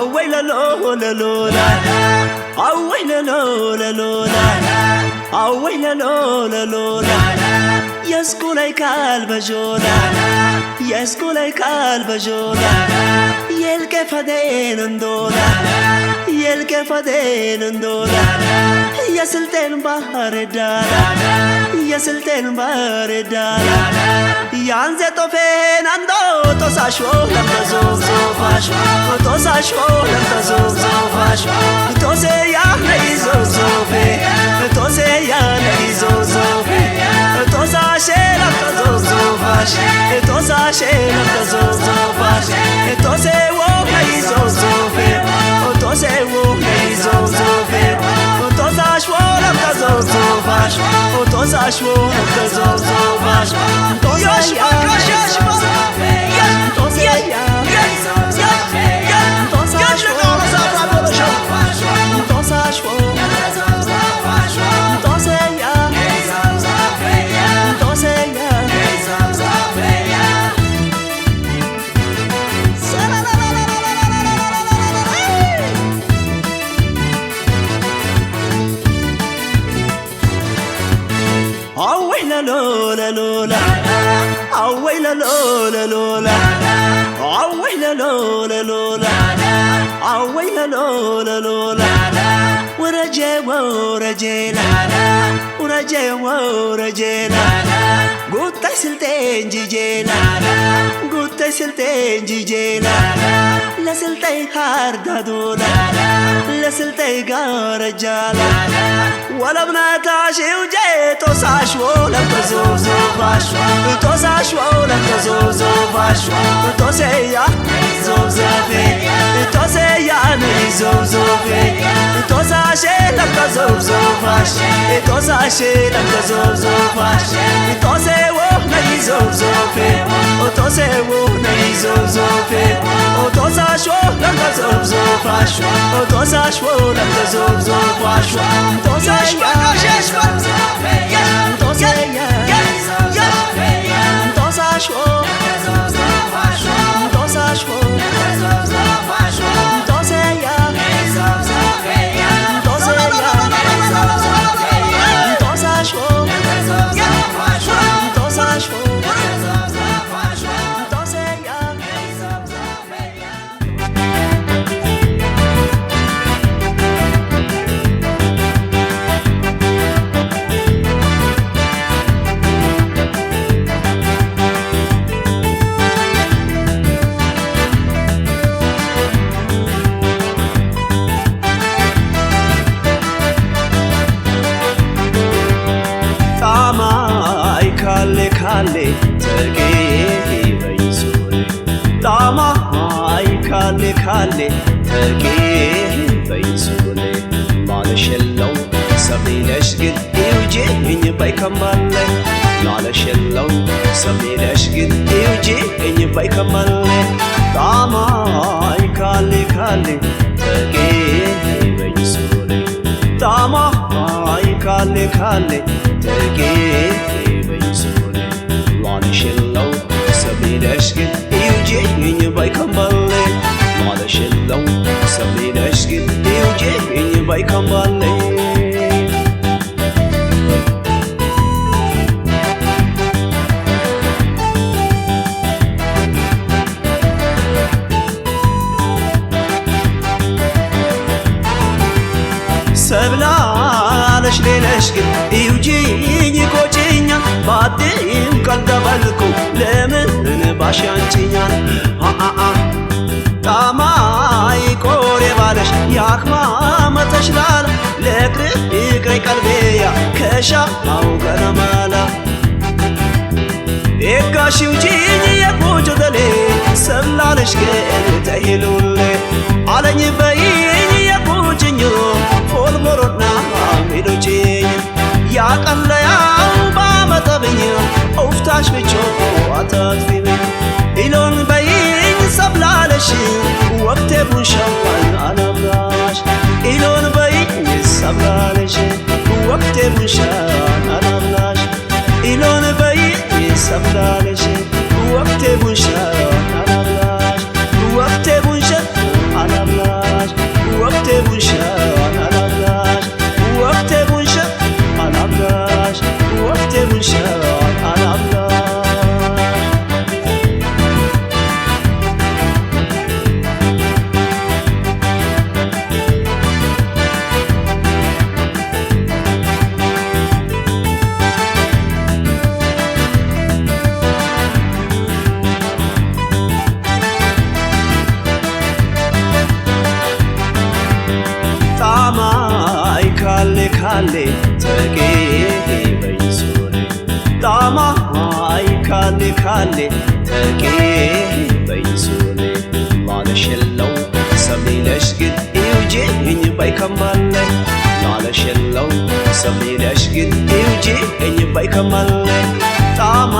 away la lo la lo la away la lo la lo la away la lo la lo la يسكولي كالب جولا يسكولي كالب جولا يلقى فدين اندولا يلقى فدين اندولا يا سلطان بحر دالا يا سلطان بحر دالا يانزي توفين اندو توساشو لما زوف زوفاشو توساشو لما زوف زوفاشو توسي يا ني زوف زوفي توسي يا ني زوف زوفي توساشي لما زوف زوفاش توساشي لما زوف زوفاش توسي وو ني زوف زوفي توسي وو ني زوف زوفي توساشو لما زوف زوفاش توساشو لما زوف زوفاش توساشي away la lo la lo la away la lo la lo la away la lo la lo la away la lo la lo la ورجينا ورجينا قلت سلتين جيجينا قلت سلتين جيجينا لا سلتين خارد دولا لا سلتين رجالا ولا بنات عشي وجيت وصاشو لم تزوف زوفاشو توساشو لم تزوف زوفاشو توسيا زوف زوفي توسيا ني زوف زوفي توساشي لم تزوف زوفاش توساشي لم تزوف زوفاش توسيو ني زوف زوفي توسيو ني زوف زوفي توساشو لم تزوف زوفاش توساشو لم تزوف زوفاش توساشو ካሌ ተጌ በይዞኔ ጣማይ ካሌ ተጌ በይዞኔ ማለሸለው ሰሚነሽ ግን ይውጄኝ ባይከማለ ማለሸለው ሰሚነሽ ግን ይውጄኝ ባይከማለ ጣማይ ካሌ ተጌ በይዞኔ ጣማይ ካሌ ተጌ ማለሸለው ሰሚነሽ ግን ይውጄኝ ባይከማለ ማለሸለው ሰሚነሽ ግን ይውጄኝ ባይከማለ ሰብላለሽ ሌለሽ ግን ይውጄኝ ቆጨኛ ባዴም ካልደበልኩ ለምን ባሻንቺኛል ጣማይ ቆሬ ባለሽ ያክማመተሽ ላላ ለቅርቅሬ ቀልቤያ ከሻው ገረማላ ኤጋሽ ይውጄኝ የቆጮ ደሌ ሰብላለሽ ግን ተይሉሌ አለኝ በይኝ የቆጭኝ ፎልሞሮና ሜዶቼኝ ያቀለያው ባመጠብኝ ኡፍታሽ ብቾ አታጥፊኝ ኢሎን በይኝ ሰብላለሽ ወቅቴ ቡንሻዋን አናብላሽ ኢሎን በይኝ ሰብላለሽ ወቅቴ ቡንሻዋን አናብላሽ ኢሎን በይኝ ሰብላለሽ ወቅቴ ቡንሻዋን አናብላሽ ወቅቴ ቡንሻዋን አናብላሽ ጣማ ካሌ ካሌ ተቄ በይሱኔ ላለሸለው ሰሚለሽ ግን ይውጄኝ ባይከማለ ላለሸለው ሰሚለሽ ግን ይውጄኝ ባይከማለ ጣማ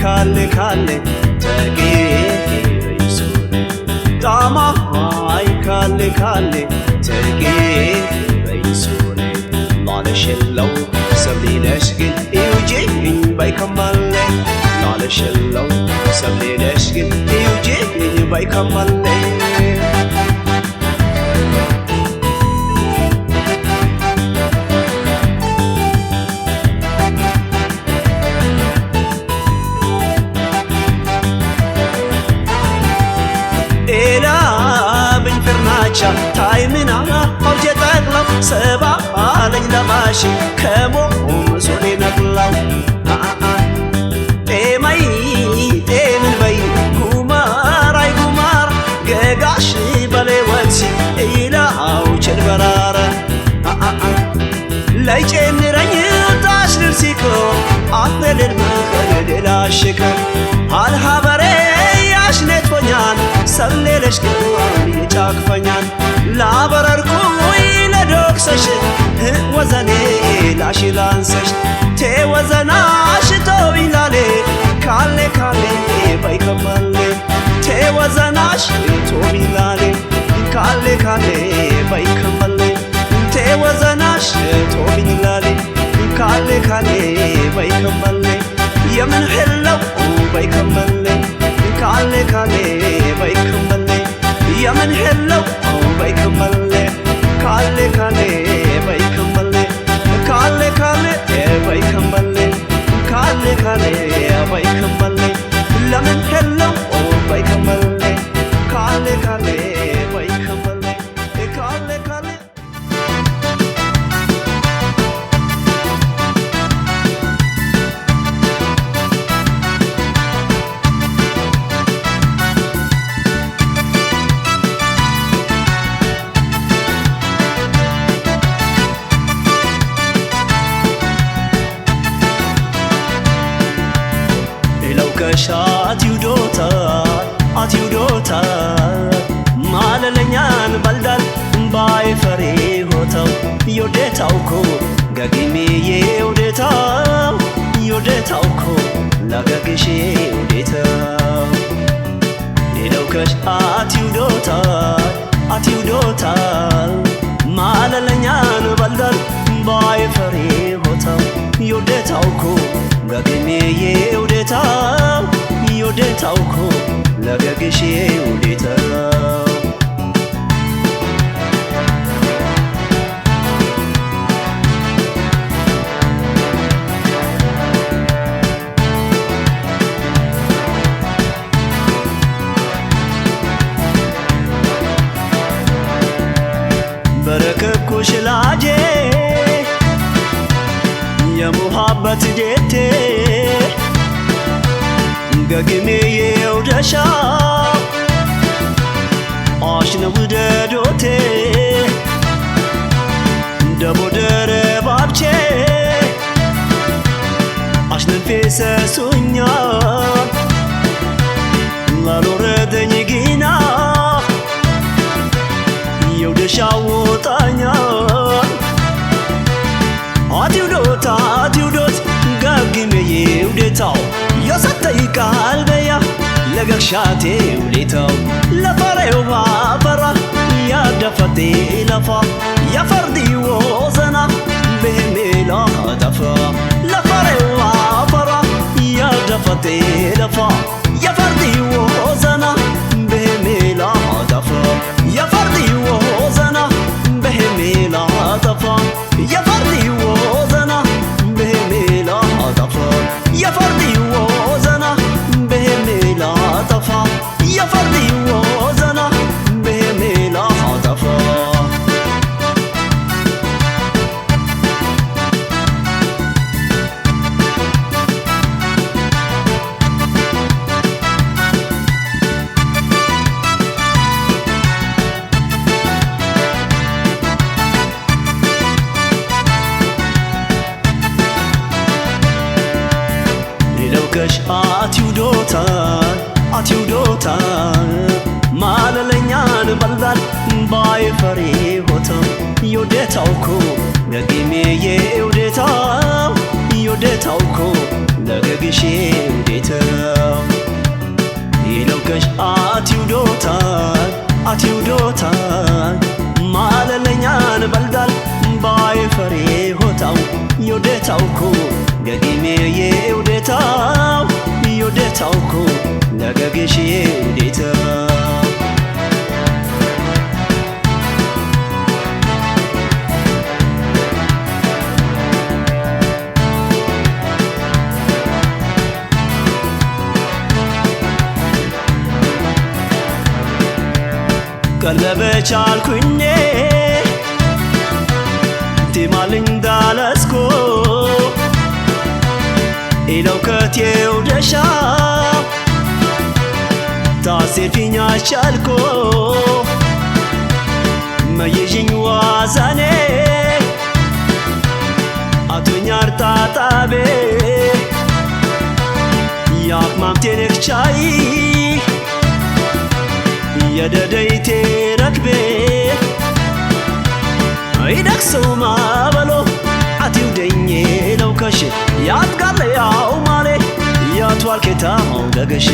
ካሌ ካሌ ተቄ በይሱኔ ጣማ ካሌ ካሌ ተቄ በይሱኔ ላለሸለው ሰሚለሽ ግን ይውጄኝ ባይከማለ ላለሸለው ሰሚለሽ ግን ይውጄኝ ባይከማለ ታይምና አውጀ ጠቅለው ሰባ አለኝ ለማሽ ከሞ ሶሌ ነቅላው ጤማይ ጤምን በይ ጉማር አይ ጉማር ገጋሽ በሌ ወንሲ ኢላው ቸልበራረ ላይ ጨምረኝ ታሽ ድርሲኮ አፈለድ መኸለድ ላሽከ አልሃበሬ ያሽነትፎኛል ሰሌለሽ ግን የጫክፈኛል ላበረርኩይ ለዶክሰሽ ወዘኔ ላሽላንሰሽ ቴወዘናሽ ቶቢላሌ ካሌ ካሌ ባይከማሌ ቴወዘናሽ ቶቢላሌ ካሌ ካሌ ባይከማሌ ቴወዘናሽ ቶቢላሌ ካሌ ካሌ ባይከማሌ የምን ሕለው ባይከማሌ ካሌ ካሌ ባይከማሌ የምን ሕለው ባይከማሌ ካሌ ካሌ ባይከማሌ ካሌ ካሌ ባይከማሌ ካሌ ካሌ ባይከማሌ ለምን ሕለው ባይከማሌ ካሌ ካሌ ባይከማሌ ካሌ ካሌ አትዩዶታል ማለለኛን በልዳል ባይፈሬ ሆተው ዮዴታውኮ ገጊሜ የውዴታው ዮዴታውኮ ለገግሼ ውዴታው ሌለውከሽ አትዩዶታል ማለለኛን በልዳል ባይፈሬ ሆተው ዮዴታውኮ ገጊሜ የውዴታው ዮዴታውኮ ለገግሼ ውዴታው በረከኩሽ ላጄ የሙሃበት ጄቴ ገግሜ የውደሻው አሽነ ውደዶቴ ደቦደረ ባብቼ አሽነን ፌሰሱኛ ላሎረደኝ ጊና የውደሻው ወጣኛ አትዩዶት ገግሜ የውዴታው የሰጠይ ቃል በያ ለገሻቴ ውዴታው ለፈሬው ባፈራ ያደፈቴ ለፋ የፈርዲ ወዘና በሜላ አጠፋ ለፈሬው ባፈራ ያደፈቴ ለፋ የፈርዲ ወዘና በሜላ አጠፋ የፈርዲ ወዘና በሜላ አጠፋ የፈርዲ ወዘና በሜላ አጠፋ የፈርዲ ወዘና በሜላ አጠፋ የፈርዲ ወዘና በሜላ አጠፋ ይለውከሽ አትዩዶታ ማለለኛን በልዳል ባይፈሪ ሆተም ዮዴታውኮ ነጊሜ የውዴታው ዮዴታውኮ ነገግሼ ውዴታው ይለውከሽ አትዩዶታ ማለለኛን በልዳል ባይፈሪ ሆታው ዮዴታውኮ ነጊሜ የውዴታው ዮዴታውኮ ነገግሼ ውዴታው ቀለበች አልኩኝ ቲማልኝ ዳለስኮ ኢለውከት የውደሻ ታሴፊኛ ቻልኮ መይዥኝ ዋዛኔ አቶኛር ታጣቤ ያቅማምቴንክ ቻይ የደደይቴ ረክቤ ይደክሰው ማበሎ አትዩደኜ ለውከሽ ያትጋለ ያው ማሌ ያትዋልኬታው ደገሽ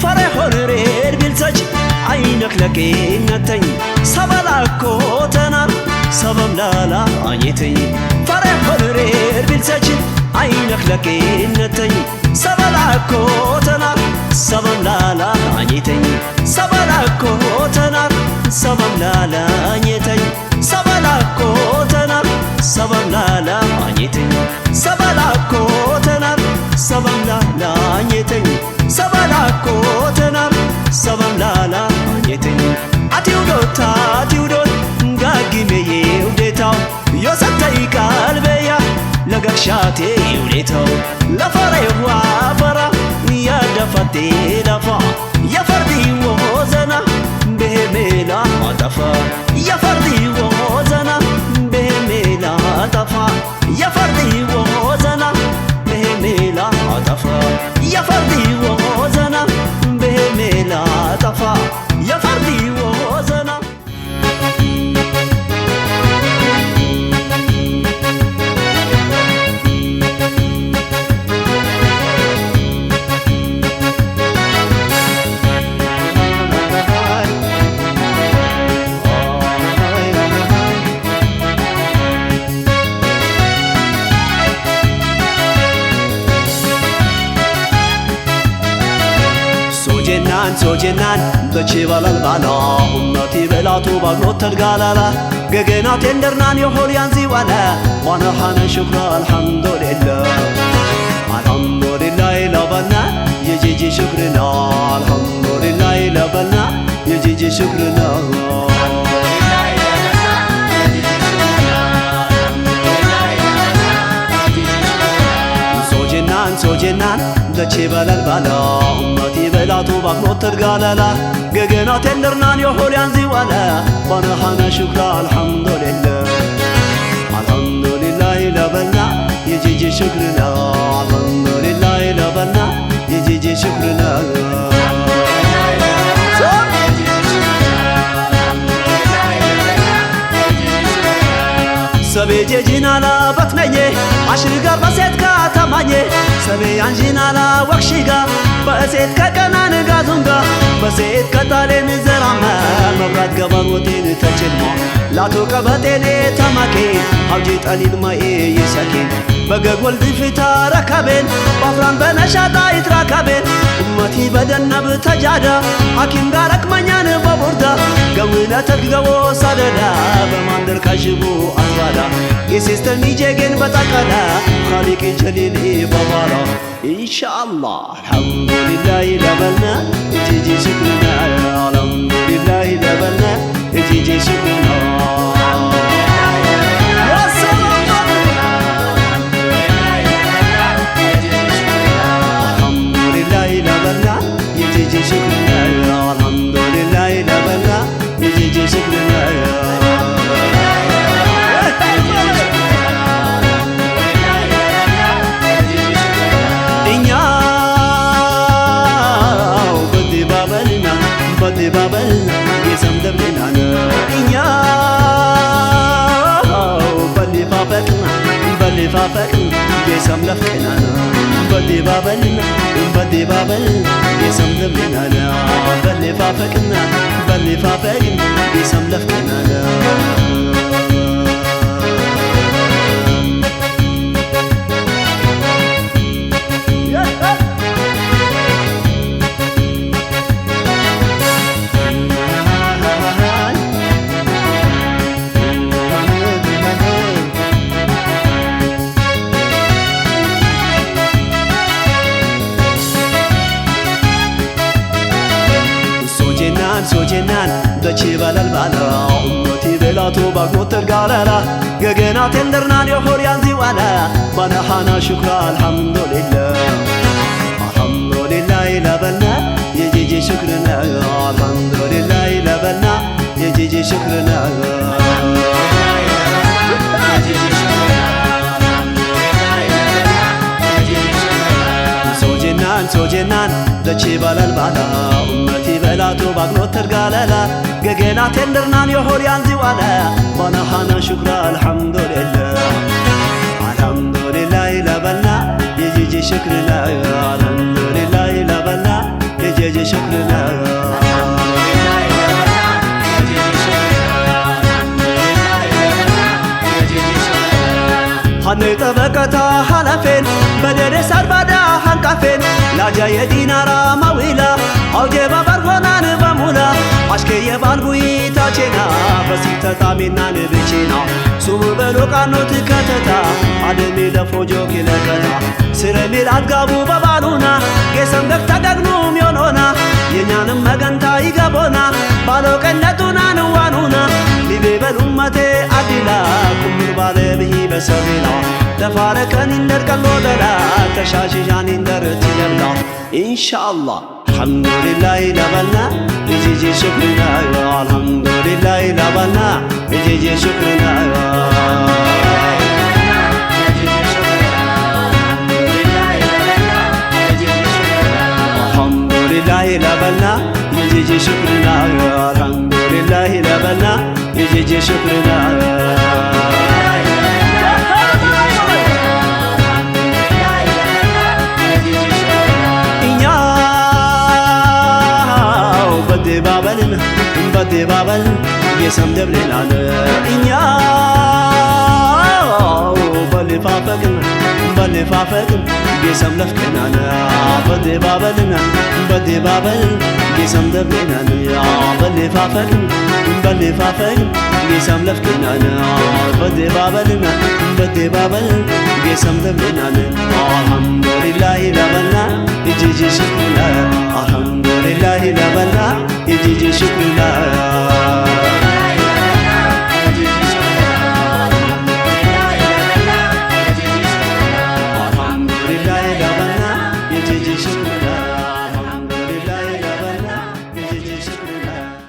ፈሬ ሆንሬድ ቢልሰች አይነክ ለቄነተኝ ሰበላኮ ተናር ሰበምላላ አኘተኝ ፈሬ ሆንሬድ ቢልሰች አይነክ ለቄነተኝ ሰበላኮ ተናር ሰበምላላ አኘተኝ ሰበላኮ ተናር ሰበምላላ አኘተኝ ሰበላኮ ተናር ሰበምላላ አኘተኝ ሰበላኮ ተናር ሰበምላላ አኘተኝ ሰበላኮ ተናር ሰበምላላ አኘተኝ አትዩዶት ጋጊሜዬ ውዴታው ዮሰተይ ቃልበያ ለገክሻቴ ውዴታው ለፈሬዋ ፈራ ያደፈቴ ለፋ የፈርዲ ወዘና በሜላ አጠፋ የፈርዲ ወዘና በሜላ አጠፋ የፈርዲ ወዘና በሜላ አጠፋ የፈርዲ ወዘና በሜላ አጠፋ የፈርዲ ወዘና ሶጀናን በችባላል ባላ ኡመቲ በላቱ ባግኖት ተልጋላላ ገገና ቴንደርናን የሆል ያንዚ ዋላ ዋና ሐነ ሽክራ አልሐምዱሊላህ ለበና የጂጂ ሽክርና አልሐምዱሊላህ ለበና የጂጂ ሽክርና ሶጀናን በችባላል ባላ ኡመቲ በላቱ ባግኖት ተልጋላላ ገገና ቴንደርናን የሆል ያንዚ ዋላ ዋና ሐነ ሽክራ አልሐምዱሊላህ ለበና የጂጂ ሽክርና አልሐምዱሊላህ ለበና የጂጂ ሽክርና ሰቤ ጄጂናላ በትመኜ አሽጋ በሴት ከተማኜ ሰቤ አንጂናላ ወክሺጋ በሴት ከቀናን ጋዙንጋ በሴት ከታሌን ዘራማ መብራት ገባሮቴን ተችልማ ላቶ ቀበጤኔ ተማኬ አውጂ ጠሊል ማኤ ይሰኬን በገጎል ድፍታ ረከቤን ባፍራን በነሻጣ ይትራከቤን ኡመቲ በደነብ ተጃዳ ሐኪም ጋር አቅመኛን በቦርዳ ገውነ ተግገቦ ሳደዳ በማንደር ካሽቡ አስባዳ የሲስተም ይጀገን በጠቀዳ ኻሊቅ ጀሊል በባራ ኢንሻአላህ አልሐምዱሊላህ ለበልና እጂጂ ሽክርና አልሐምዱሊላህ ለበልና እጂጂ ሽክርና يسملف كنانا بدي بابلنا بدي بابل يسملف كنانا بلي فافقنا بلي فافقنا يسملف كنانا سوجنان دچي بالال بالا امتي بلاتو باغوت ترغالالا غغنا تندرنان يخور يانزي والا بانا حنا شكر الحمد لله الحمد لله لبنا يجي شكرنا الحمد لله لبنا يجي شكرنا سوجنان دچي بالال بالا امتي بلاتو باغنوت ترغالالا غغنا تندرنان يخور يانزي والا بانا حنا شكر الحمد لله الحمد لله لبنا يجي شكرنا الحمد لله لبنا يجي شكرنا هني طبقتا حلفين بدرس أربدا حنقفين لاجا يدينارا مويلا أو جيبا برغونان بمولا عشكي يبالبوي تاچينا بسيطة تامينا نبچينا سوم بلوكانو تكتتا عدمي لفوجو كلكتا سرمي الأدقابو ببالونا قسم دكتا دقنوم يونونا ينانم مغنتا يقبونا بالو كنتونا نوانونا لبيب الأمتي عدلا كمر بالبه بسبيلا تفاركن اندر كالودلا تشاششان اندر تجلا إن شاء الله الحمد لله لبنا يجي شكرنا الحمد لله لبنا يجي شكرنا الحمد لله لبنا يجي شكرنا الحمد لله لبنا يجي شكرنا بدي بابلنا بدي بابل يسم دبلنا إنيا بلي فافقنا بلي فافقنا يسم لفكنا بدي بابلنا بدي بابل يسم دبلنا بلي فافقنا بلي فافقنا يسم لفكنا بدي بابلنا بدي بابل يسم دبلنا الحمد لله لبنا يجي شكرنا الحمد لله لبنا يجي شكرنا الحمد لله لبنا يجي شكرنا الحمد لله لبنا يجي شكرنا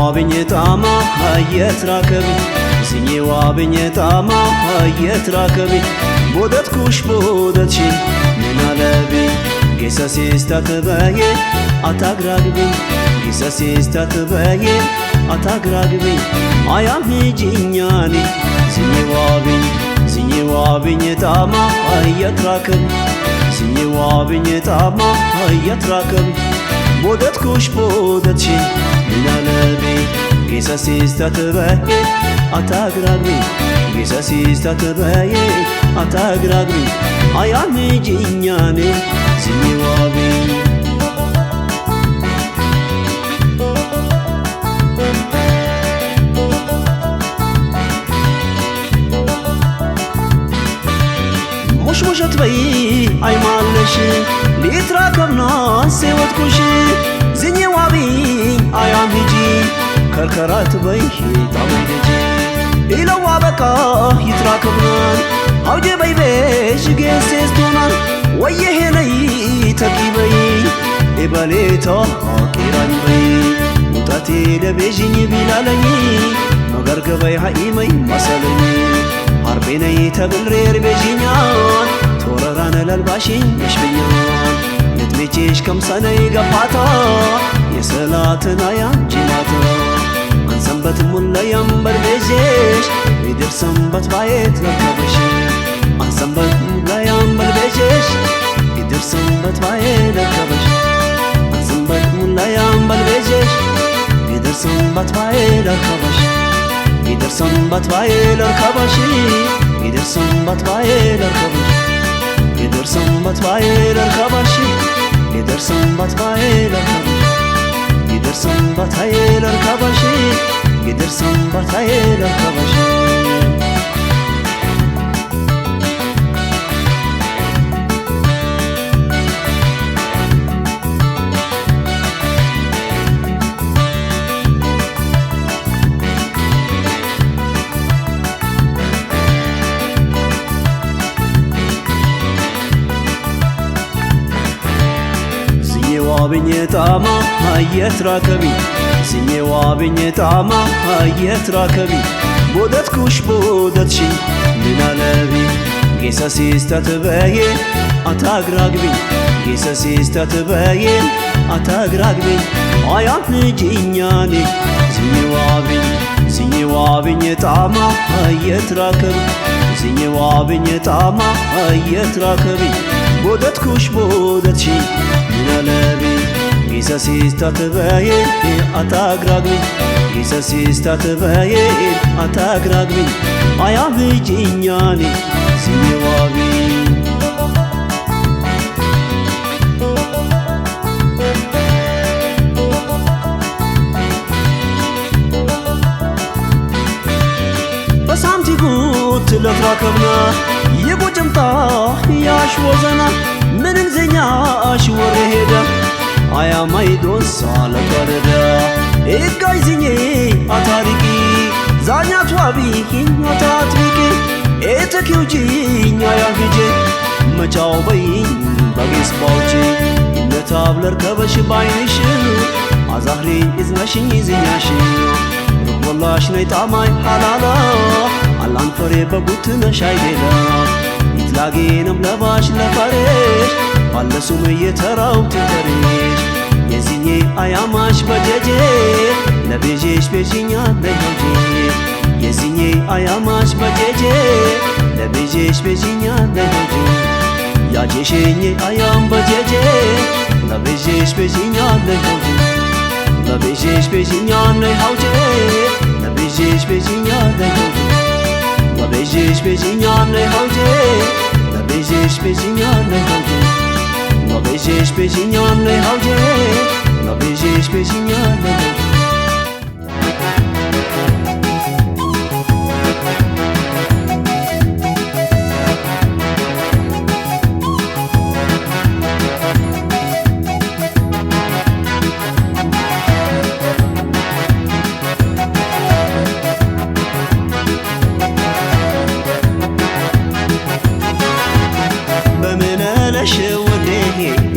وابني طاما هيت راكبي زني وابني طاما هيت راكبي بودت كوش بودتشي من علبي قصصي استتباي اتاقراقبي قصصي استتباي اتاقراقبي ايامي جينياني زني وابني طاما هيت راكبي زني وابني طاما هيت راكبي بودت كوش بودتشي من علبي قصصي استتباي اتاقراقبي قصصي استتباي اتاقراقبي ايامي جينياني زني وابي مش تبي اي معلش ليتراكبنا سوت كوشي زني وابي ايام هيجي كركرات بيشي طبي هيجي إلو وابكا يتراكبنا اوجي بي بيش جيسيستونا ويه لي تكي بي إباليتا كيران بي ولاتي لبيجيني بلالني مگر قبي حقيمي مسالني حربيني تبلرير بيجينيان توررانا للباشين يشبينيان نتميتيش كم سنة يقفاتا يسلاتنا يا جيماتا عن سنبت ملا ينبر بيجيش يدير سنبت بايت لكبش عن سنبت ملا ينبر بيجيش يدير سنبت بايت لكبش عن سنبت ملا ينبر بيجيش يدير سنبت بايت لكبش يدير سنبت بايت لكبش يدير سنبت بايت لكبش يدير سنبت بايت لكبش يدير سنبت بايت لكبش يدير سنبت بايت لكبش يدير سنبت بايت لكبش وابنيتاما هيت راكبي سني وابنيتاما هيت راكبي بودت كوش بودت شي من علبي قيساسيس تتباين أتاق راقبي قيساسيس تتباين أتاق راقبي عيات نجينياني سني وابنيتاما هيت راكبي سني وابنيتاما هيت راكبي بودت كوش بودت شي نلبي قيساسيس تتباين أتاقرقبي قيساسيس تتباين أتاقرقبي أيامي جينياني سيني وابي بس عم تقول تلفراكبنا يبو جمطا ياش وزنا من انزنياش ورهدا ايا مايدون سالك وردا ايقايزني اتاريكي زانيات وابيكي اتاتريكي ايتكيوجي يا بيجي مجاوبين بغيس باوجي نتابلر كبش باينش ازهري ازنشي زنياش والله شني طعماي حلالا علان فري بغوتنا شايدلا يتلاقينم لباش لفريش بالسوم يتراو تتريش يزيني اياماش بجيجي لبيجيش بيجينيا بيجي يزيني اياماش بجيجي لبيجيش بيجينيا بيجي يا جيشيني ايام بجيجي لبيجيش بيجينيا بيجي لبيجيش بيجينيا بيجي لبيجيش بيجينيا بيجي لبيجيش بيجينيا بيجي لبيجيش بيجينيا بيجي لبيجيش بيجينيا بيجي لبيجيش بيجينيا بيجي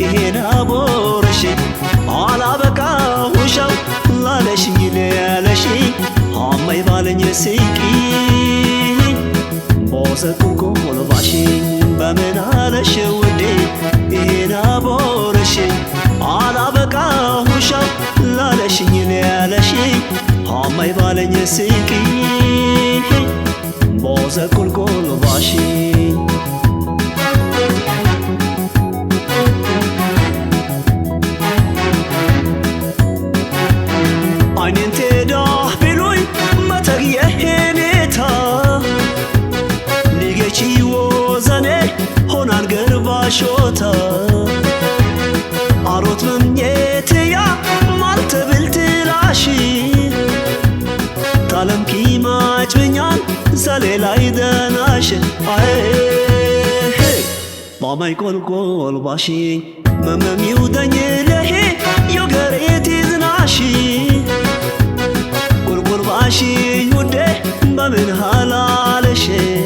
هنا بورشي على بكا وشو لا لشي لا لشي هم يبالني سيكي بوسكو كل باشي بمن على شودي هنا بورشي على بكا وشو لا لشي لا لشي هم يبالني سيكي بوسكو كل باشي عينين تداه بلوي ما تغيه هنيتا نيجي وزني هونان قربا شوتا عروت من يتيا مالت بالتلاشي طالم كيما جبنيان زالي لايدناش ماما يقول قول باشي ماما ميودني لهي يوغريتي زناشي باشي ودي بمن هلالشي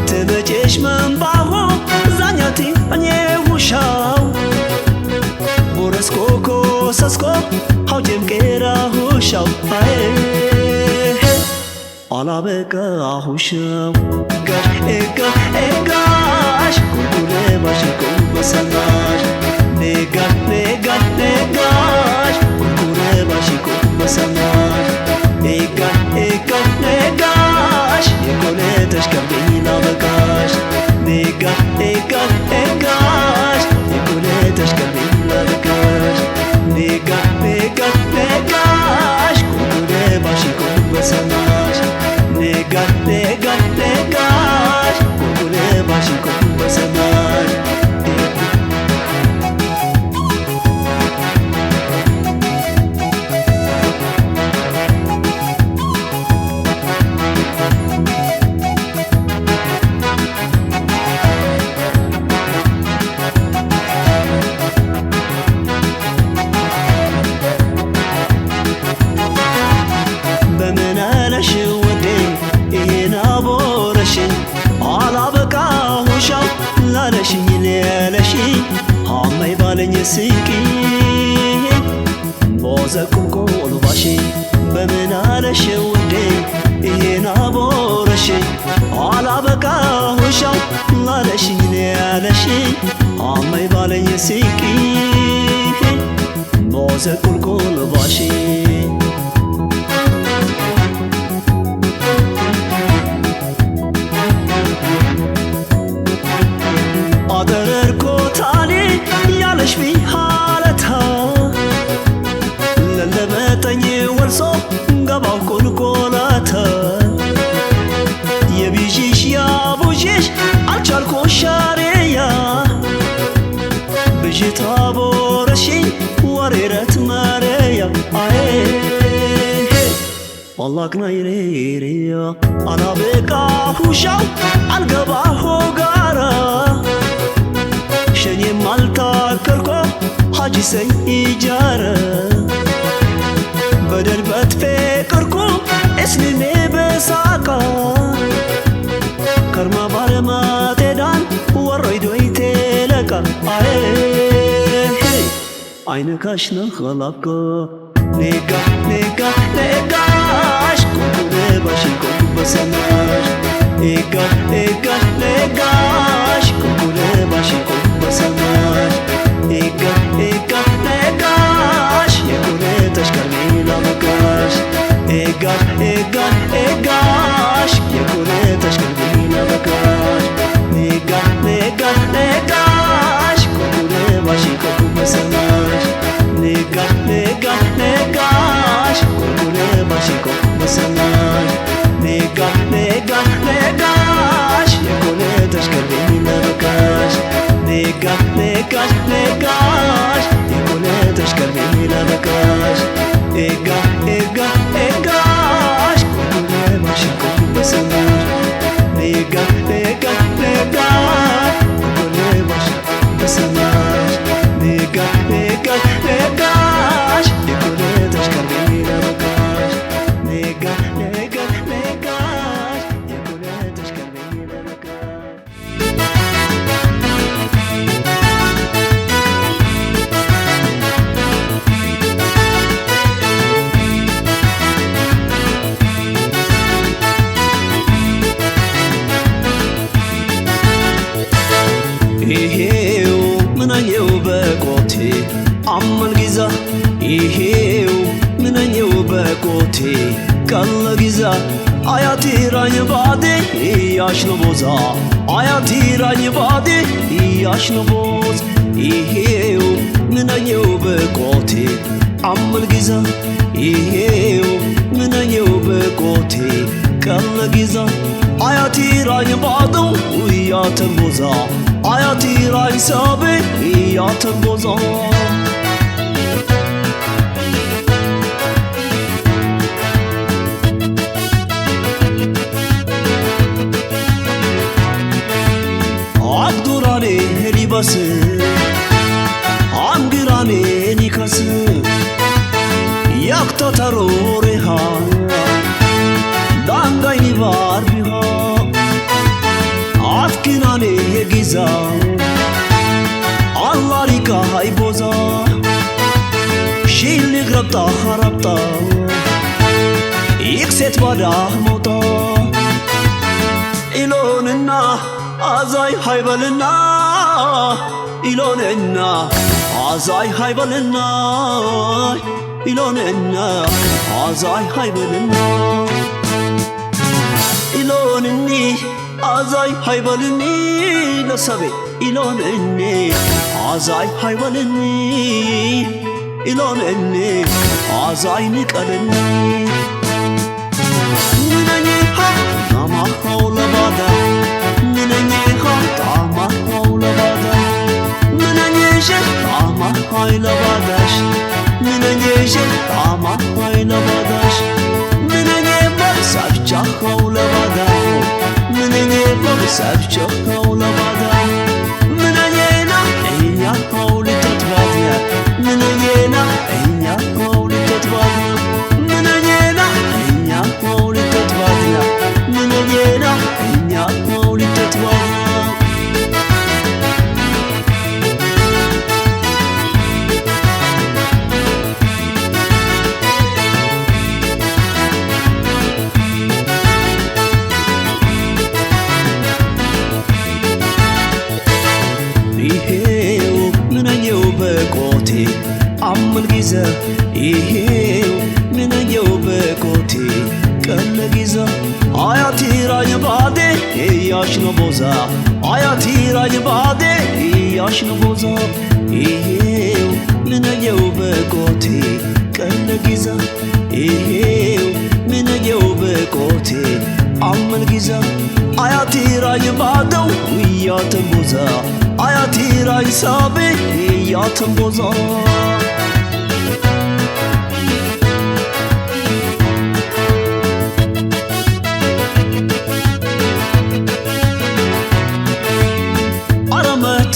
تبجيش من باهو زانياتي اني وشاو بورسكو كو سسكو هاو جيمكي አላበቃሁሽም ጋሽ ቁልቁል ባሽቆም በሰማሽ ጋሽ ቁልቁል ባሽቆም በሰማሽ ጋሽ የቆለ ተሽከርቤኝ ላበቃሽ ጋሽ የቆለ ተሽከርቤኝ ላበቃሽ ጋሽ ቁልቁል ባሽቆም በሰማሽ ጋሽ ቁልቁል ባሽቆም በሰማሽ ላለሽኝ ላለሽኝ ሀማይ ባለኝ ስንቂ ቦዘቁልቁል ባሽ በምን አለሽ ውዴ ይሄን አቦረሽ አላበቃሁሻው ላለሽኝ ላለሽኝ ሀማይ ባለኝ ስንቂ ቦዘቁልቁል ባሽ አደረርኮታኔ ያለሽ ቢሃለታ ለለመጠኝ ወርሶ ገባው ቁልቁለታ የቢዥሽ ያቡዥሽ አልቻልኩሽ ሻሬያ ብዥታ ቦረሽኝ ወሬረት መሬያ والله يريريا أنا بقاهوشاو القباهو قارا شني مالتا كركو حاجي سيجارة بدل بتفكركو اسمي بساقا كرما بارما تدان ورويدو يتلقا عينكاش نخلقا نيكا نيكا نيكاش كوكو باشيكو بسماش نيكا نيكا نيكاش كوكو باشيكو بسماش نيكا نيكا نيكاش يكوني تشكرني لمكاش نيكا نيكا نيكاش يكوني تشكرني لمكاش نيكا نيكا نيكاش كوكو باشيكو بسماش نيكا نيكا نيكاش كوكو باشيكو بسماش نيكا نيكا نيكاش يكوني تشكرني لمكاش نيكا نيكا نيكاش يكوني تشكرني لمكاش نيكا نيكا نيكاش كوكو باشيكو بسماش نيكا نيكا نيكاش كوكو باشيكو بسماش نيكا نيكا نيكاش يكوني تشكرني لمكاش نيكا نيكا نيكاش يكوني تشكرني لمكاش ይሄው ምነኘው በቆቴ አመል ጊዛ ይሄው ምነኘው በቆቴ ቀለ ጊዛ አያቲራኝ ባዴ ያሽነቦዛ አያቲራኝ ባዴ ያሽነቦዝ ይሄው ምነኘው በቆቴ አመል ጊዛ ይሄው ምነኘው በቆቴ ቀለ ጊዛ አያቲራኝ ባዶ ያተንቦዛ አያቲራኝ ሰቤ ያተንቦዛ አብዱራኔ ሊበስ አምግራኔ ኒከስ ያክተተሮሬሃ ዳንጋይ ኒባር ቢሃ አትኪናኔ የጊዛ አላሪካ ሃይቦዛ ሺሊ ግረብጣ ኸረብጣ ይክሴት ባዳ ሞታ አዛይ ሃይበልና ኢሎንና አዛይ ሃይበልና ኢሎንና አዛይ ሃይበልና ኢሎንኒ አዛይ ሃይበልኒ ለሰቤ ኢሎንኒ አዛይ ሃይበልኒ ኢሎንኒ አዛይ ንቀልኒ ምነኝኻ ጣማኸው ለባዳ ምነኝኻ ጣማኸው ለባዳ ምነኝሽ ጣማኸይ ለባዳሽ ምነኝሽ ጣማኸይ ለባዳሽ ምነኝ በሳብቻኸው ለባዳ ምነኝ በሳብቻኸው ለባዳ ምነኝና እኛኸው ልተትባድያ ምነኝና እኛኸው ልተትባድያ ምነኝና እኛኸው ልተትባድያ ምነኝና እኛኸው ልተትባድያ አምል ጊዜ ይሄው ምነየው በቆቴ ቀለ ጊዜ አያቲራኝ ባዴ ያሽኖ ቦዛ አያቲራኝ ባዴ ያሽኖ ቦዛ ይሄው ምነየው በቆቴ ቀለ ጊዜ ይሄው ምነየው በቆቴ አምል ጊዜ አያቲራኝ ባደው ያተንቦዛ አያቲራኝ ሳቤ ያተንቦዛ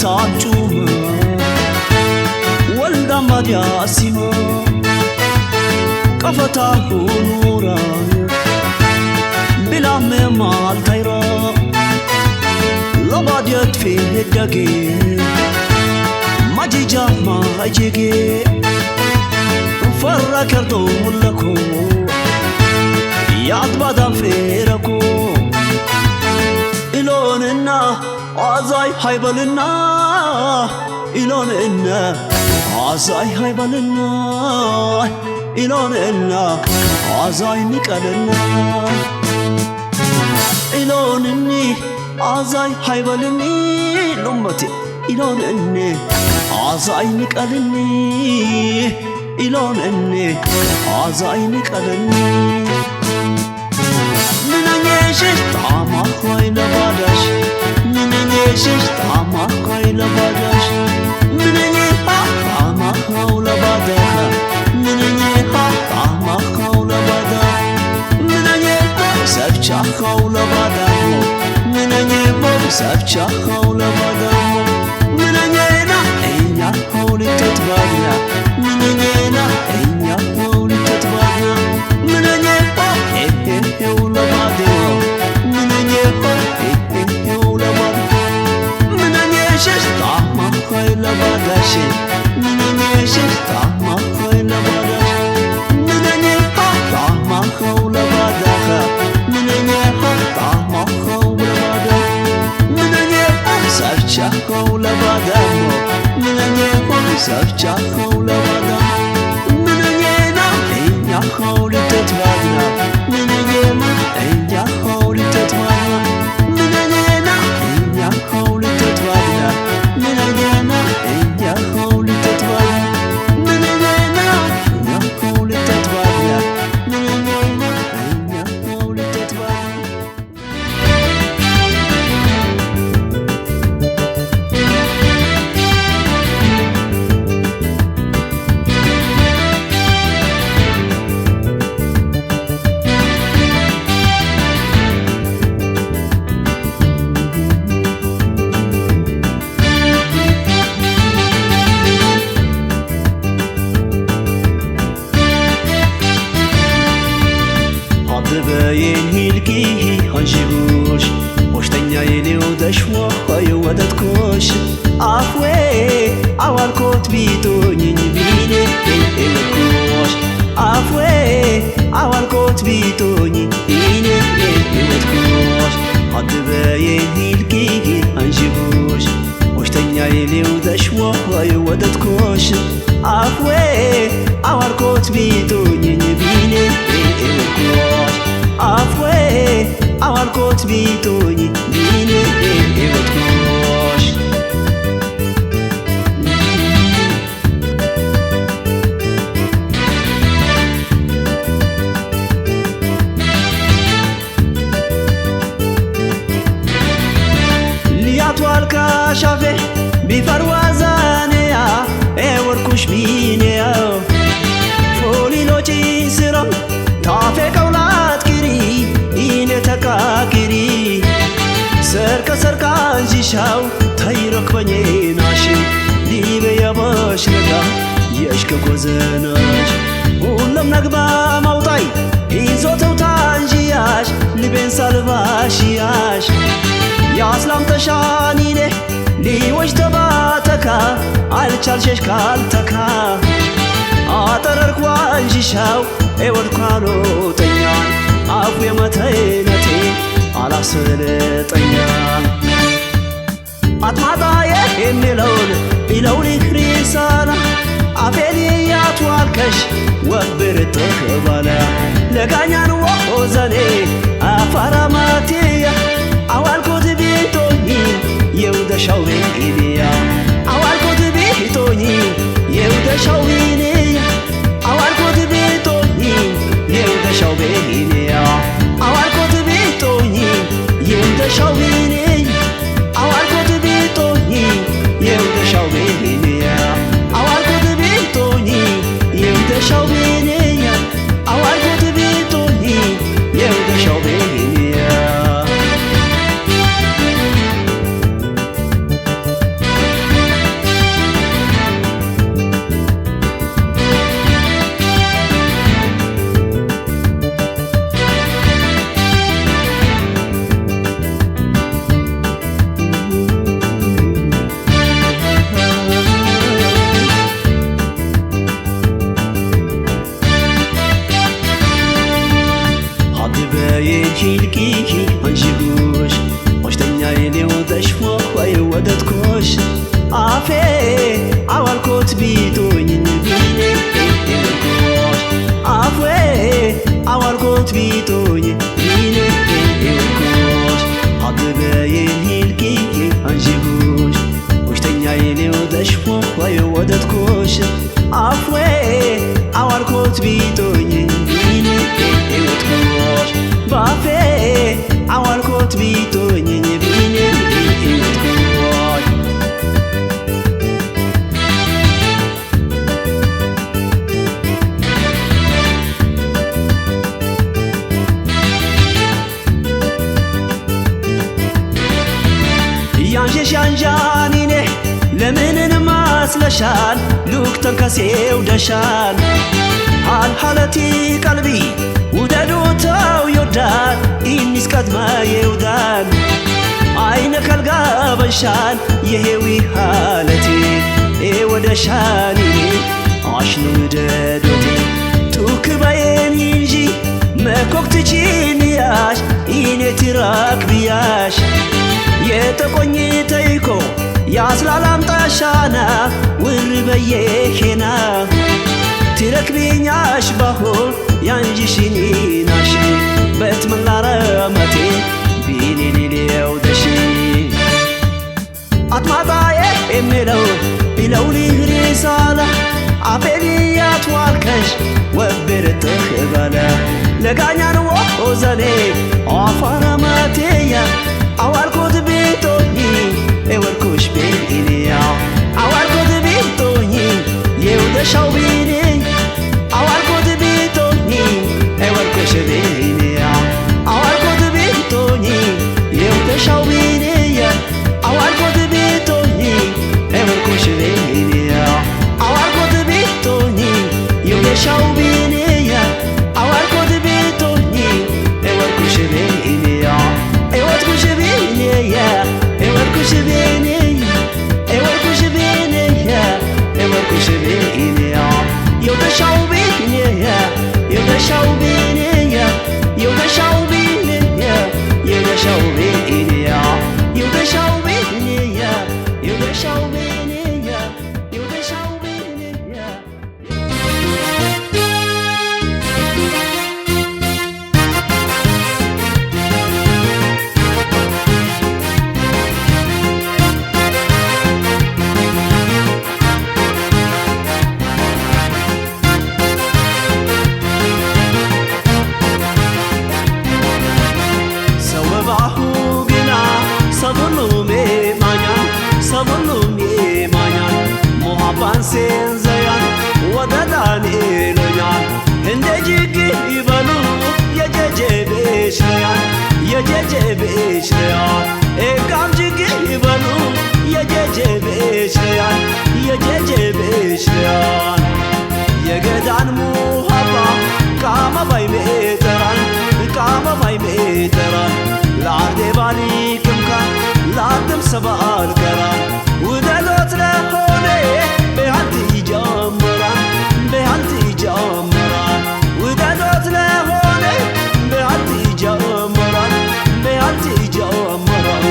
ታጩመ ወልዳ ማዲያሲማ ቀፈታ ሁኑራ ብላሜ ማልታይራ ለባዲያት ፊ ህደጌ ማጂጃ ማጂጌ ፈራ ከርቶ ሙለኮ ያጥባዳን ፌረኮ ኢሎንና አዛይ ሃይበልና ኢሎንና አዛይ ሃይበልና ኢሎንና አዛይ ንቀልና ኢሎንኒ አዛይ ሃይበልኒ ሎመቴ ኢሎንኒ አዛይ ንቀልኒ ኢሎንኒ አዛይ ንቀልኒ ምነኝሽ ጣማኸይ ለባዳሽ ምነኝሽ ጣማኸይ ለባዳሽ ምነኝኻ ጣማኸው ለባዳኻ ምነኝኻ ጣማኸው ለባዳ ምነኝኻ ሰብቻኸው ለባዳሞ ምነኝኻ ሰብቻኸው ለባዳሞ ምነኝና እኛኸው ልተትባድያ ምነኝና እኛኸው ልተትባድያ ምነኝኻ ኤሄው ለባዴዎ ምነኝኻ ኤሄው ለባዴ ምነኝሽሽ ጣማኸይ ለባዳሽ ምነኝሽሽ ጣማኸይ ለባዳሽ ምነኝኻ ጣማኸው ለባዳኻ ምነኝኻ ጣማኸው ለባዳ ምነኝኻ ሰብቻኸው ለባዳሞ ምነኝኻ ሰብቻኸው ለባዳ ምነኝና እኛኸው ልተትባድያ ምነኝና እኛኸው ልተትባድያ ምነኝና እኛኸው ልተትባድያ ምነኝና እኛኸው ልተትባድያ ምነኝና እኛኸው ልተትባድያ ምነኝና እኛኸው ልተትባድያ አበበዬን ሂልቂ አንሺጉሽ ሆሽተኛ የኔው ደሽዋ የወደድኩሽ አፍዌ አዋልኮት ቢቶኝኝ ቢኔ ወድኩሽ አፍዌ አዋልኮት ቢቶኝ ቢኔ ወድኩሽ አበበዬን ሂልቂ ሆይ ወደትኮሽ አፍዌ አዋልኮት ቢቶኝኝ ቢኔ ወድኮሽ አፍዌ አዋልኮት ቢቶኝ ቢኔ ወድኮሽ ሊያቷልካ ሻፌ ቢፈርዋዛኔያ ወርኩሽ ቢኔያ ፎሊሎጪ ስራም ታፌ ቀውላት ኪሪ ኢኔ ተቃኪሪ ሰርቀ ሰርቃ እንጂሻው ተይረክበኝ ናሽ ሊበ የባሽ ነጋ የሽከ ጎዘናሽ ሁለም ነግባ ማውጣይ ይዞተው ታንጂያሽ ልቤን ሳልባሽያሽ ያስላም ተሻኒኔ ሊወጅ ተባተካ አልቻልሸሽ ካልተካ አጠረርኳ እንጂሻው ወድኳሎተኛን አፉ የመተይነቴ አላሰለጠኛን አትማጣዬ የሚለውን ቢለውን ክሪሳና አፌን ያትዋልከሽ ወብርጥህ ባላ ለጋኛን ወዘኔ አፋራማቴያ አዋልኮት ቢቶኝ የውደሻው ቤንያ አዋልኮት ቢቶኝ የውደሻው ቤንያ አዋልኮት ቢቶኝ የውደሻው ቤንያ አዋልኮት ቢቶኝ የውደሻው ቤንያ አዋልኮት ቢቶኝ የውደሻው ቤንያ አዋልኮት ቢቶኝ የውደሻው ቤንያ አዋልኮት ቢቶኝ የውደሻው ቤንያ ሂልቂ አንሺጉሽ ወሽተኛ የኔወደሽ ፎይ ወደትኮሽ አፌ አዋልኮት ቢቶኝ ቢኔ ወድኮሽ አፌ አዋልኮት ቢቶኝ ቢኔ ወድኮሽ አድበዬን ሂልቂ አንሺጉሽ ወሽተኛ የኔወደሽ ፎይ ወደትኮሽ አፌ አዋልኮት ቢቶኝ ቢኔ ወድኮሽ ባፌ አዋልኮት ቢቶኝ ቢኔ ወድኮሽ ያንሸሽ ያንጃኒኔ ለምንን ማስለሻል ሉክ ተንከሴው ደሻል አልሐለቲ ቀልቢ ውደዶታው ይወዳል ኢኒስ ቀድማ ይውዳል አይነ ከልጋ በሻል የሄዊ ሐለቴ ወደሻኒ አሽኑ ደዶቴ ቱክ በየን እንጂ መኮክትቺንያሽ ኢኔ ትራክ ብያሽ የተቆኝ ተይኮ ያስላላም ጣሻና ውር በየኬና ትረክቢኛሽ ባሆን ያንጂሽኒ ናሽ በትመላረመቴ ቢኔኔሌው ደሺ አትማጣዬ የሚለው ቢለውኒ ህሪሳላ አፌን ያትዋልከሽ ወብርጥህ ባላ ለጋኛን ወዘኔ አፋራማቴያ አዋልኮት ቢቶኝ ወርኩሽ ቤንያ አዋልኮት ቢቶኝ የውደሻው ቤኔ አዋልኮት ቢቶኝ ወርኩሽ ቤንያ አዋልኮት ቢቶኝ የውደሻው ቤንያ አዋልኮት ቢቶኝ ወርኩሽ ቤንያ አዋልኮት ቢቶኝ የውደሻው ቤንያ አዋልኮት ቢቶኝ زيان وددان إلويان هندجيك يبلو يجيجي بيشليان يجيجي بيشليان إيقام جيك يبلو يجيجي بيشليان يجيجي بيشليان يجدان موهبا كاما باي ميتران كاما باي ميتران لعردي بالي كمكا لعدم سبا الكران ودلوت لهوني بهالتي جامران بهالتي جامران ودلوت لهوني بهالتي جامران بهالتي جامران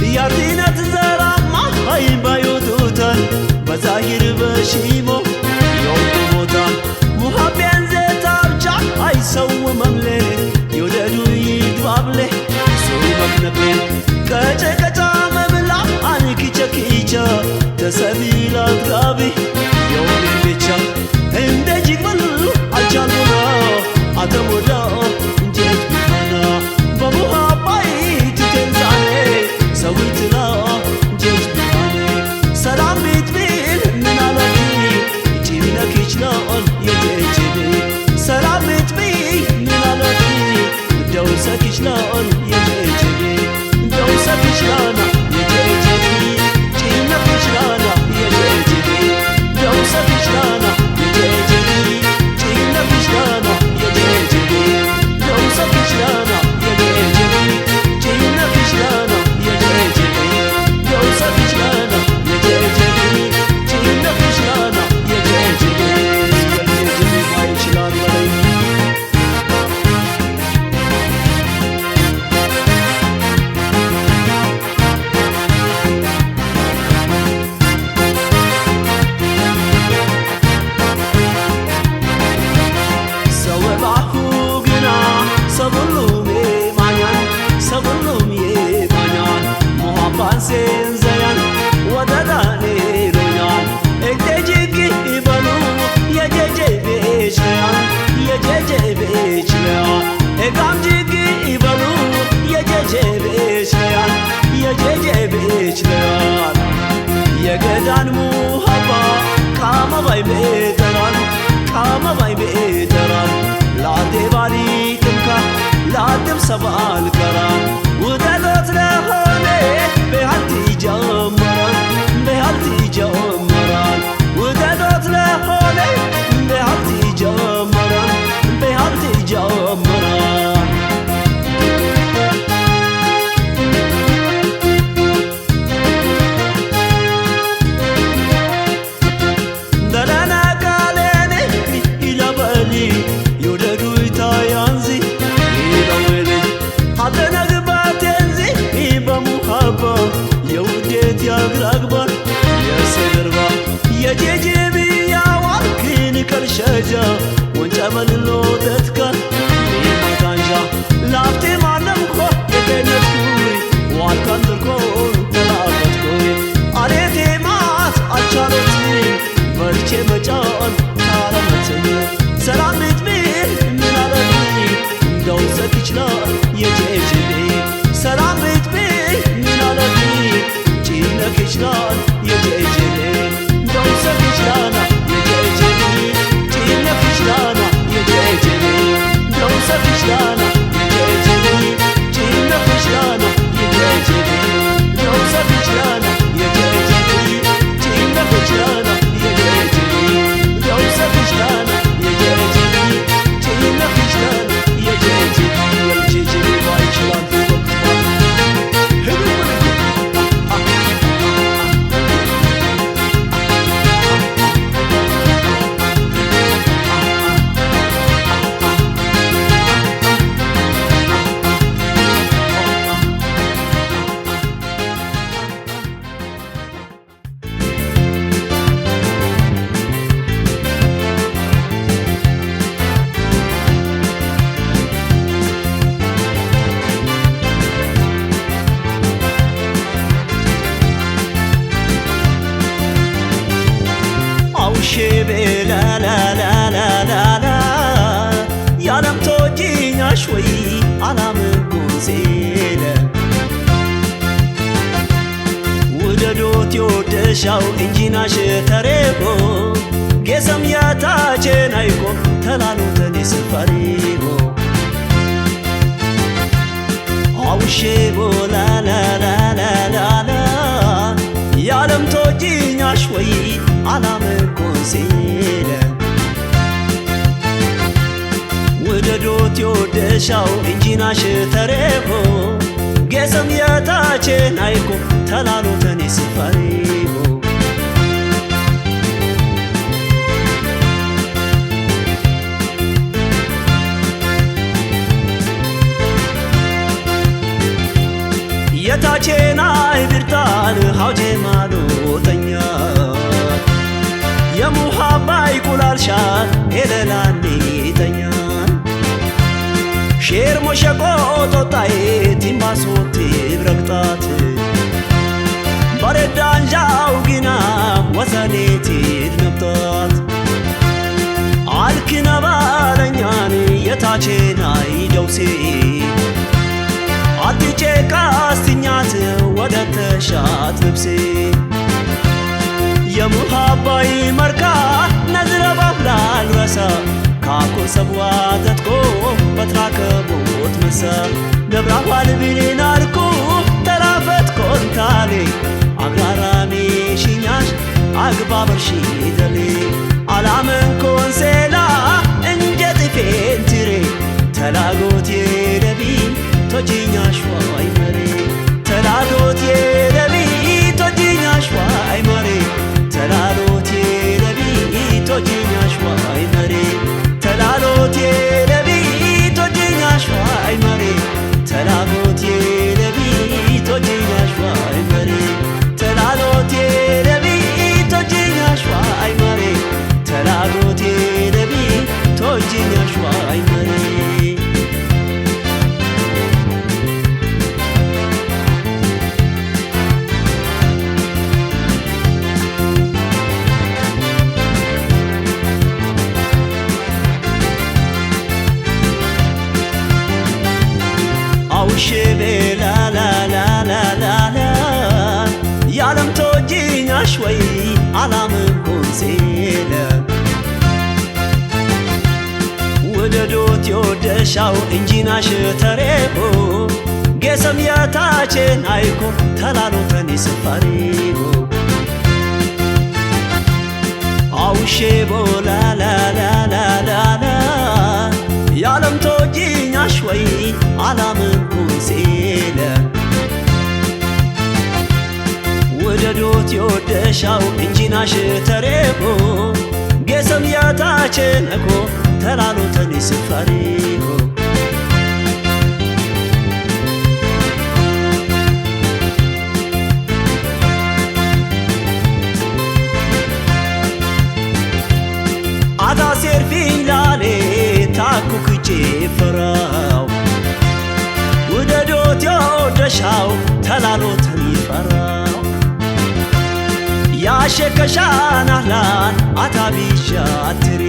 ياردينا تزرع ما هاي بايودوتان بزاهر بشيمو يوم موتان محبين زيتا بجع هاي سو مملي يوددو يدبابلي سو مكنبلي كجا كجا مملا عني كيجا كيجا تسبيلا تغابي يوم بيجا هندجيك ملو عجالونا عدمودا جيت بحانا بمحباي تتنزعني سويتنا جيت بحاني سلام بيتبين من علمي جيبنا كيجلان يجيجي سلام بيتبين من علمي دوسا كيجلان يجيجي دوسا كيجلانا يجيجي جيبنا كيجلانا يجيجي دوسا كيجلانا يجيجي جيبنا كيجلانا يجيجي دوسا كيجلانا يجيجي جيبنا كيجلانا يجيجي دوسا كيجلانا يجيجي جيبنا كيجلانا يجيجي يجيجي ما يجلان ولي زيان ودداني رويان اكتجيك يبلو يجيجي بيشليان يجيجي بيشليان اقام جيك يبلو يجيجي بيشليان يجيجي بيشليان يقدان موهبا كاما باي بيتران كاما باي بيتران لعدي بالي تمكا لعدم سبا الكران ودلوت لهوني بهالتي جامران بهالتي جامران ودلوت لهوني بهالتي جامران بهالتي جامران دلنا قاليني إلى بالي يوددو يتايانزي إلى ويلي حدنا قباتينزي بمحبة يوديت يا قرقبا يا سيربا يا جيجيبي يا واركين كرشاجا وانجابل اللودتك ميما كانجا لافتي معلمكو يبينتكوي واركان دركون تلافتكوي عليتي مات عجالتي برشي مجان تارمتني سلام بيتمين من علمي دوسك جلال يجيجي سلام بيتمين من علمي جينا كجلال يجيجي دوسا كجلانا يجيجي جينا كجلانا يجيجي دوسا كجلانا يجيجي جينا كجلانا يجيجي دوسا كجلانا يجيجي جينا كجلانا يجيجي دوسا كجلانا يجيجي جينا كجلانا يجيجي يجيجي باي كجلان في وقت شبه لا لا لا لا لا لا يا لم توجيني ወይ አላምንኩን ሴለ ውደዶት የወደሻው እንጂናሽ ተሬቆ ጌሰም ያታቼን አይቆ ተላሉተን ስፈሪጎ አውሼ ቦላላላላላ ያለም ቶጂኛሽ ወይ አላምንኩን ሴለ ውደዶት የወደሻው እንጂናሽ ተሬቆ ጌሰም ያታቼን አይቆ ተላሉተን ስፈሪጎ የታቼና ይብርታል ሐውጄ ማሎተኛ የሙሃባይ ቁላልሻ ኤለላኒተኛ ሼር ሞሸቆ ጦጣዬ ቲምባሶት ብረግጣት ባረዳንጃው ግና ወሰኔት ድነብጣት አልክነባለኛን የታቼና ይደውሴ አትቼ ካስትኛት ወደ ተሻት ልብሴ የሙሃባይ መርካ ነዝረባው ላልረሳ ካኮ ሰብዋ ተትኮ በትራከቦት መሳ ደብራዋ ልብኔን አልኩ ተራፈት ኮንታሌ አግራራሜ ሽኛሽ አግባበርሺ ደሌ አላመንኮን ሴላ እንጀጥፌን ትሬ ተላጎት የደቢ ቶጂኛሽ ዋይ መሬ ተላሎት የደቢ ቶጂኛሽ ዋይ መሬ ተላሎት የደቢ ቶጂኛሽ ዋይ መሬ ተላሎት የደቢ ቶጂኛሽ ዋይ መሬ ተላሎት የደቢ ቶጂኛሽ ዋይ መሬ ተላሎት የደቢ ቶጂኛሽ ዋይ መሬ ተላሎት የደቢ ቶጂኛሽ ዋይ መሬ አውሼቤ ላላላላላ ያለም ቶጂኛሽ ወይ አላምንኩን ሴለ ውደዶት የወደሻው እንጂናሽ ተሬቆ ጌሰም ያታቼን አይኮ ተላሎተን ስፈሪጎ አውሼ ቦላላላላላ ያለም ቶጂኛሽ ወይ አላምንኩን ሴለ ውደዶት የወደሻው እንጂናሽ ተሬቆ ጌሰም ያታቼን እኮ ተላሎተን ስፈሪጎ አታሴር ፊላሌ ታኩክቼ ፈራው ውደዶት የወደሻው ተላሎተን ይፈራው ያሸከሻናህላን አታቢሻትሪ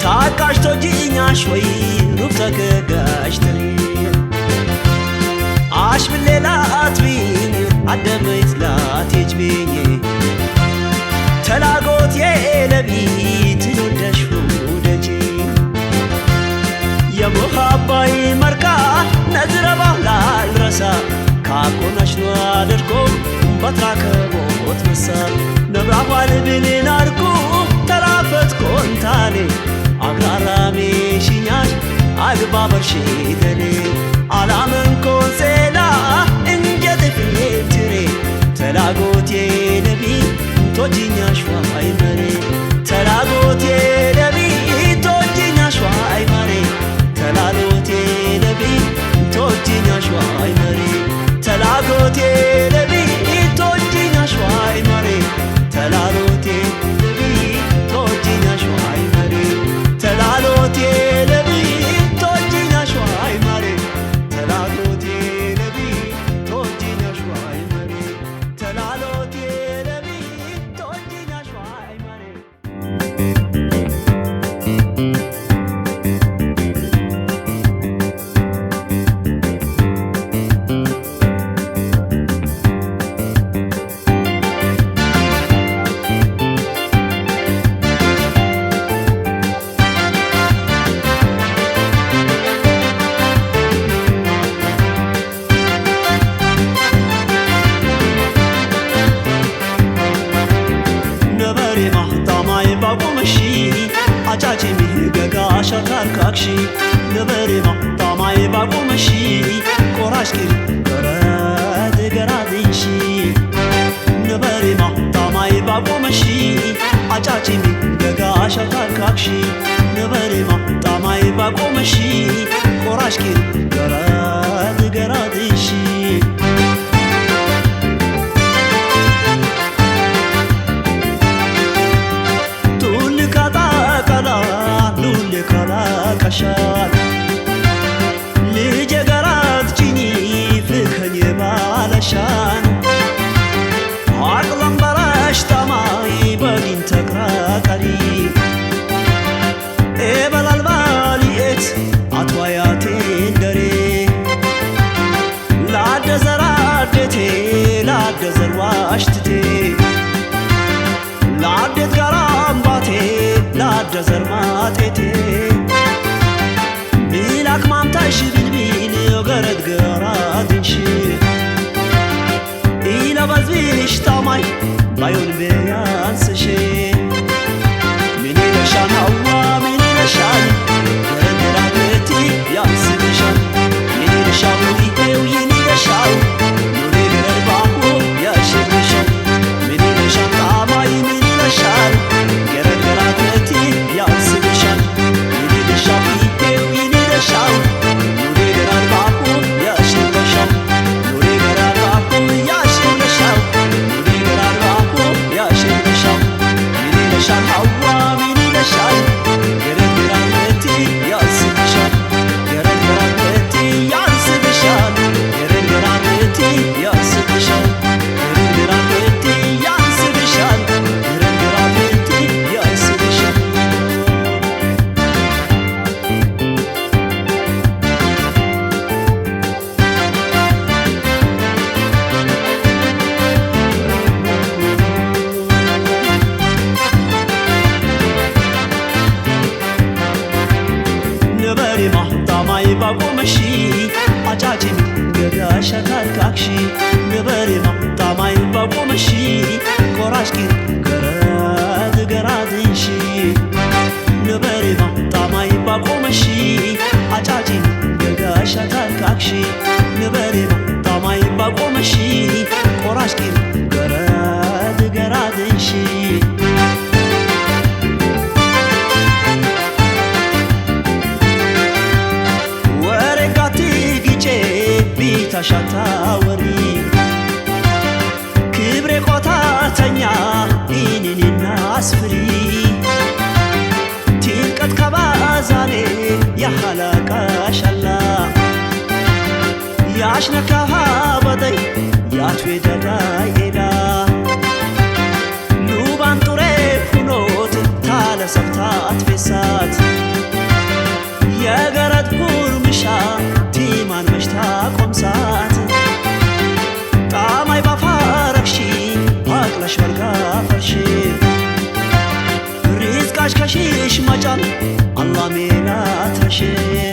ታቃሽ ቶጂኛሽ ወይ ሩብ ተገጋሽ ትሪ አሽብሌላ አትቢኝ አደመይት ላቴጅቢኝ ተላጎት የለቢት ልወደሽ ውደጂ የሙሃባይ መርካ ነዝረባው ላልረሳ ካኮናሽ ነው አድርጎ በትራከቦት መሳ ነብራዋ ልብኔን አርኩ ተራፈት ኮንታሌ አግራራሜ ሽኛሽ አግባበርሺ ደሌ አላመንኮን ሴላ እንጀጥፌን ትሬ ተላጎት የነቢ ቶጂኛሽ ዋይ መሬ ተላጎት የነቢ ቶጂኛሽ ዋይ መሬ ተላሎት የነቢ ቶጂኛሽ ዋይ መሬ ተላጎት የነቢ ቶጂኛሽ ዋይ መሬ ተላሎት የነቢ ቶጂኛሽ ዋይ መሬ ተላሎት የነቢ ቶጂኛሽ ዋይ መሬ ተላሎት የነቢ ቶጂኛሽ ዋይ መሬ ተላሎት የነቢ ቶጂኛሽ ዋይ መሬ نبري محطاماي باقومشي عجاجي مهقاقا شكاركاكشي نبري محطاماي باقومشي قراشكي قراد قرادينشي نبري محطاماي باقومشي عجاجي مهقاقا شكاركاكشي نبري محطاماي باقومشي قراشكي قراد قرادينشي كشال لجقرات جيني فكن يبالشان عقلا براش تماي بدين تقرا قريب إبل الباليت عطوياتين دري لعد زرادتي لعد زرواشتتي لعدت قرامباتي لعد زرماتتي بيلاك مامتاش بالبين يغرد قرادنشي إلا بزبيش طامي بايون بيانسشي مني لشان هوا مني لشان قرد قرادتي يانسشان مني لشان ويهي ويني لشان نوري قرد باقو ياشرشان مني لشان طامي مني لشان قرد قرادتي يانسشان مني لشان ويهي ويني لشان نوري قرد باقو ياشرشان نوري قرد باقو ياشرشان نوري قرد باقو ياشرشان مني لشان هوا مني لشان قرد قرادتي يانسشان قرد قرادتي يانسشان قرد قرادتي يانسشان قرد قرادتي يانسشان قرد قرادتي يانسشان نبري محطاماي باقومشي عجاجي مهقاقا شكاركاكشي نبري محطاماي باقومشي قراشكي قراد قرادنشي نبري محطاماي باقومشي عجاجي مهقاقا شكاركاكشي نبري محطاماي باقومشي قراشكي قراد قرادنشي تشتاوري كبري قطاتنيا إنني الناس فري تلقت كبازاني يا حلاقة شلا ياشنكها بدي يا تويدا دايدا لوبان طريف ونوت تالا سبتات فسات يا قرد كورمشا تيمان مشتاقم سات طعمي بفاركشي عقلش ورقا فرشي رزقاش كشيش مجال الله ميلا ترشي